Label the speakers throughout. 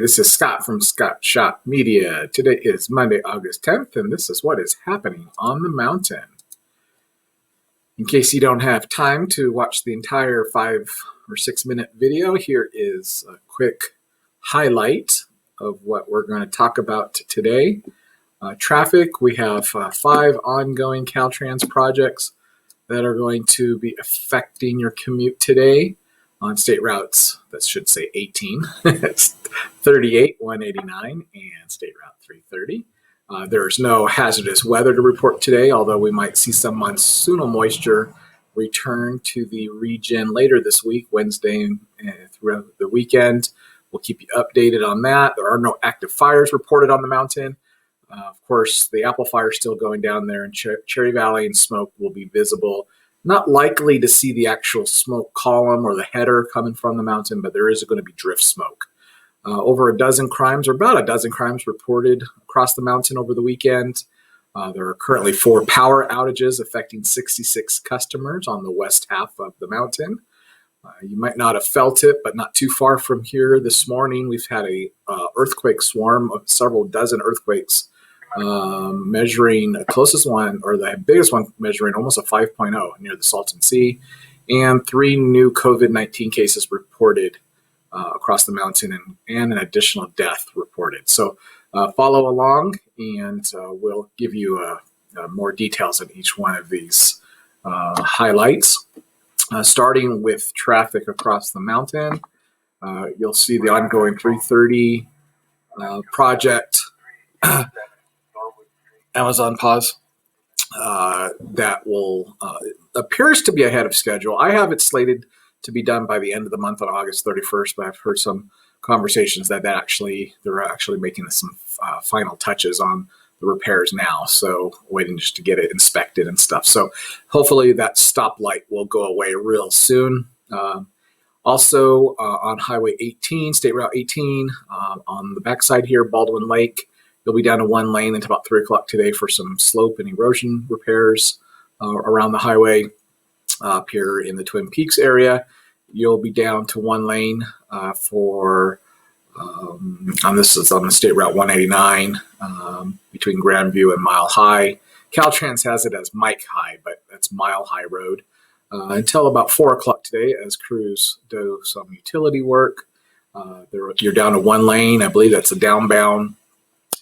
Speaker 1: this is Scott from Scott Shop Media. Today is Monday, August 10th, and this is what is happening on the mountain. In case you don't have time to watch the entire 5 or 6 minute video, here is a quick highlight of what we're going to talk about today. Traffic, we have 5 ongoing Caltrans projects that are going to be affecting your commute today on state routes. That should say 18. It's 38, 189, and state route 330. There's no hazardous weather to report today, although we might see some monsoonal moisture return to the region later this week, Wednesday and throughout the weekend. We'll keep you updated on that. There are no active fires reported on the mountain. Of course, the apple fire is still going down there in Cherry Valley, and smoke will be visible. Not likely to see the actual smoke column or the header coming from the mountain, but there is going to be drift smoke. Over a dozen crimes, or about a dozen crimes, reported across the mountain over the weekend. There are currently 4 power outages affecting 66 customers on the west half of the mountain. You might not have felt it, but not too far from here this morning, we've had a earthquake swarm of several dozen earthquakes, measuring the closest one, or the biggest one, measuring almost a 5.0 near the Salton Sea, and 3 new COVID-19 cases reported across the mountain, and an additional death reported. So follow along, and we'll give you more details on each one of these highlights. Starting with traffic across the mountain, you'll see the ongoing 330 project. Amazon pause. That will appears to be ahead of schedule. I have it slated to be done by the end of the month on August 31st, but I've heard some conversations that they're actually making some final touches on the repairs now. So waiting just to get it inspected and stuff. So hopefully that stoplight will go away real soon. Also on Highway 18, State Route 18, on the backside here, Baldwin Lake, you'll be down to 1 lane until about 3 o'clock today for some slope and erosion repairs around the highway. Up here in the Twin Peaks area, you'll be down to 1 lane for this is on the State Route 189 between Grandview and Mile High. Caltrans has it as Mike High, but that's Mile High Road until about 4 o'clock today as crews do some utility work. You're down to 1 lane. I believe that's a downbound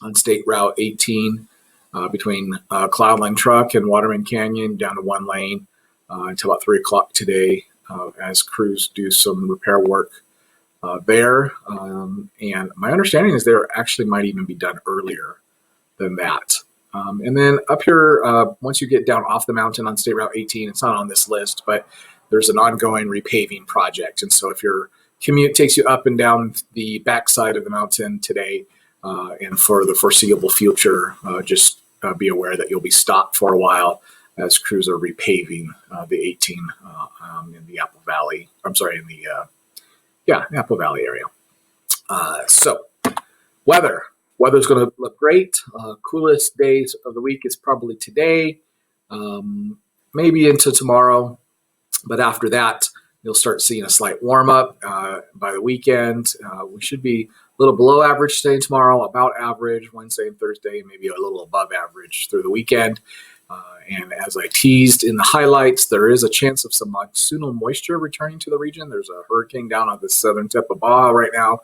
Speaker 1: on State Route 18 between Cloudland Truck and Waterman Canyon, down to 1 lane until about 3 o'clock today as crews do some repair work there. And my understanding is there actually might even be done earlier than that. And then up here, once you get down off the mountain on State Route 18, it's not on this list, but there's an ongoing repaving project. And so if your commute takes you up and down the backside of the mountain today, and for the foreseeable future, just be aware that you'll be stopped for a while as crews are repaving the 18 in the Apple Valley. I'm sorry, in the Apple Valley area. So weather's going to look great. Coolest days of the week is probably today, maybe into tomorrow, but after that, you'll start seeing a slight warm up by the weekend. We should be a little below average today and tomorrow, about average Wednesday and Thursday, maybe a little above average through the weekend. And as I teased in the highlights, there is a chance of some monsoonal moisture returning to the region. There's a hurricane down on the southern tip of Baja right now.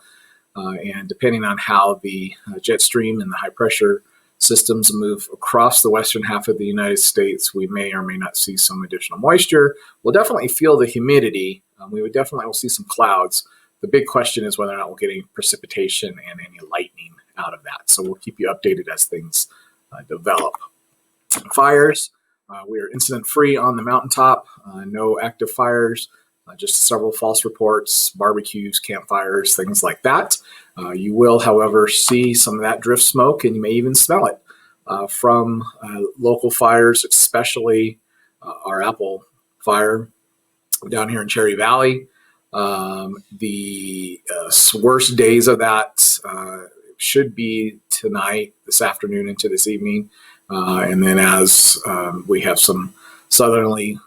Speaker 1: And depending on how the jet stream and the high pressure systems move across the western half of the United States, we may or may not see some additional moisture. We'll definitely feel the humidity. We will see some clouds. The big question is whether or not we'll get any precipitation and any lightning out of that. So we'll keep you updated as things develop. Fires, we are incident free on the mountaintop. No active fires, just several false reports, barbecues, campfires, things like that. You will, however, see some of that drift smoke, and you may even smell it from local fires, especially our apple fire down here in Cherry Valley. The worst days of that should be tonight, this afternoon, into this evening. And then as we have some southerly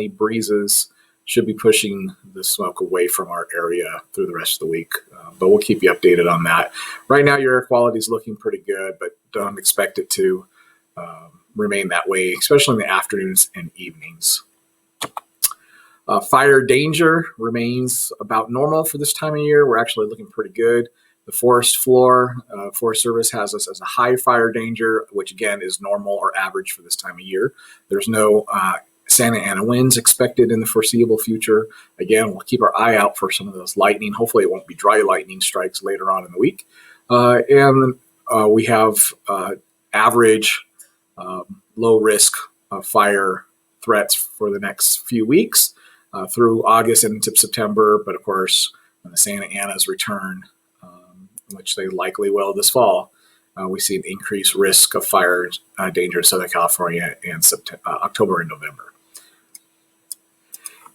Speaker 1: breezes should be pushing the smoke away from our area through the rest of the week. But we'll keep you updated on that. Right now, your air quality is looking pretty good, but don't expect it to remain that way, especially in the afternoons and evenings. Fire danger remains about normal for this time of year. We're actually looking pretty good. The Forest Service has us as a high fire danger, which again is normal or average for this time of year. There's no Santa Ana winds expected in the foreseeable future. Again, we'll keep our eye out for some of those lightning. Hopefully it won't be dry lightning strikes later on in the week. And we have average low risk fire threats for the next few weeks through August and into September. But of course, when the Santa Anas return, which they likely will this fall, we see an increased risk of fire danger in Southern California in October and November.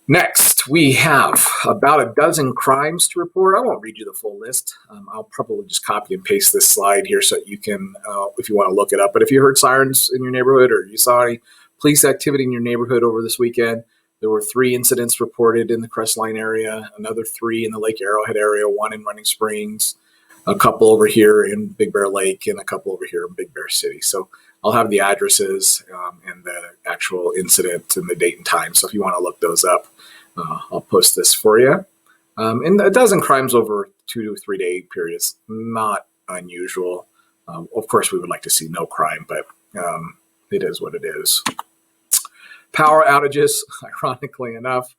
Speaker 1: Next, we have about a dozen crimes to report. I won't read you the full list. I'll probably just copy and paste this slide here so that you can, if you want to look it up. But if you heard sirens in your neighborhood or you saw any police activity in your neighborhood over this weekend, there were 3 incidents reported in the Crestline area, another 3 in the Lake Arrowhead area, 1 in Running Springs, a couple over here in Big Bear Lake, and a couple over here in Big Bear City. So I'll have the addresses and the actual incident and the date and time. So if you want to look those up, I'll post this for you. And a dozen crimes over 2 to 3 day periods, not unusual. Of course, we would like to see no crime, but it is what it is. Power outages, ironically enough,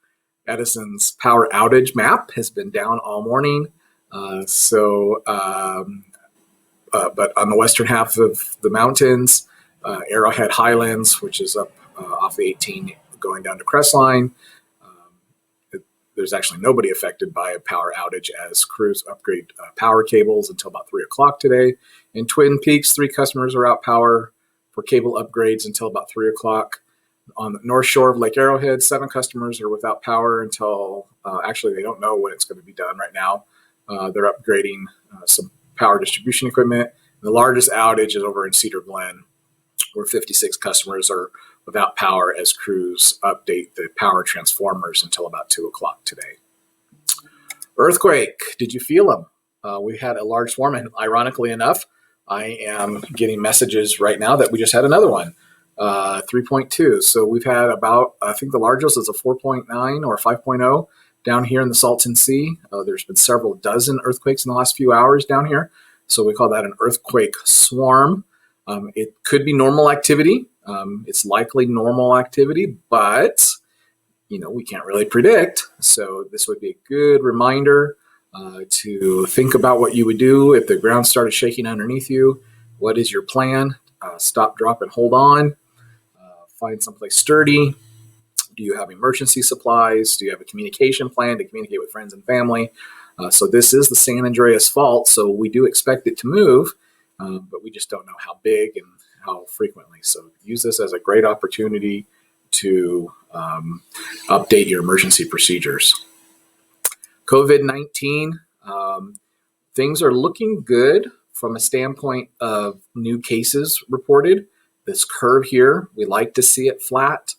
Speaker 1: Edison's power outage map has been down all morning. But on the western half of the mountains, Arrowhead Highlands, which is up off the 18 going down to Crestline, there's actually nobody affected by a power outage as crews upgrade power cables until about 3 o'clock today. In Twin Peaks, 3 customers are out power for cable upgrades until about 3 o'clock. On the north shore of Lake Arrowhead, 7 customers are without power until, actually they don't know when it's going to be done right now. They're upgrading some power distribution equipment. The largest outage is over in Cedar Glen, where 56 customers are without power as crews update the power transformers until about 2 o'clock today. Earthquake, did you feel them? We had a large swarm, and ironically enough, I am getting messages right now that we just had another one, 3.2. So we've had about, I think the largest is a 4.9 or 5.0 down here in the Salton Sea. There's been several dozen earthquakes in the last few hours down here. So we call that an earthquake swarm. It could be normal activity. It's likely normal activity, but we can't really predict. So this would be a good reminder to think about what you would do if the ground started shaking underneath you. What is your plan? Stop, drop, and hold on. Find someplace sturdy. Do you have emergency supplies? Do you have a communication plan to communicate with friends and family? So this is the San Andreas fault, so we do expect it to move, but we just don't know how big and how frequently. So use this as a great opportunity to update your emergency procedures. COVID-19, things are looking good from a standpoint of new cases reported. This curve here, we like to see it flat.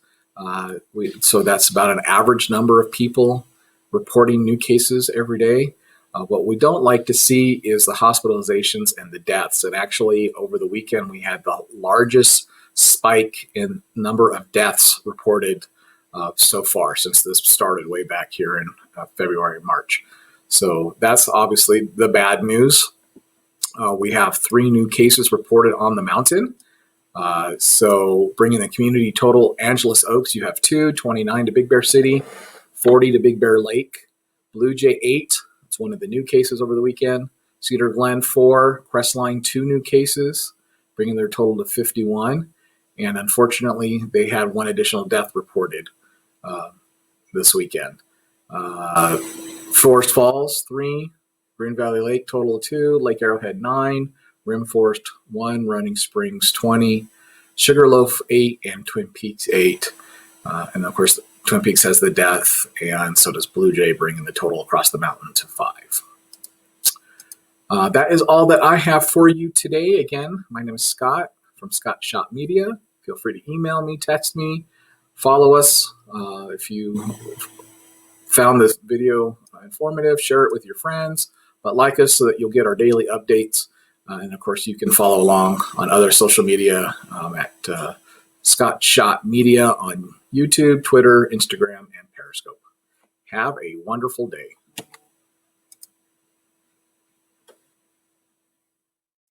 Speaker 1: So that's about an average number of people reporting new cases every day. What we don't like to see is the hospitalizations and the deaths. And actually, over the weekend, we had the largest spike in number of deaths reported so far since this started way back here in February and March. So that's obviously the bad news. We have 3 new cases reported on the mountain. So bringing the community total, Angeles Oaks, you have 2, 29 to Big Bear City, 40 to Big Bear Lake, Blue Jay 8. It's one of the new cases over the weekend. Cedar Glen 4, Crestline 2 new cases, bringing their total to 51. And unfortunately, they had 1 additional death reported this weekend. Forest Falls 3, Green Valley Lake total of 2, Lake Arrowhead 9, Rim Forest 1, Running Springs 20, Sugarloaf 8, and Twin Peaks 8. And of course, Twin Peaks has the death, and so does Blue Jay, bringing the total across the mountain to 5. That is all that I have for you today. Again, my name is Scott from Scott Shop Media. Feel free to email me, text me, follow us if you found this video informative, share it with your friends, but like us so that you'll get our daily updates. And of course, you can follow along on other social media at Scott Schott Media on YouTube, Twitter, Instagram, and Periscope. Have a wonderful day.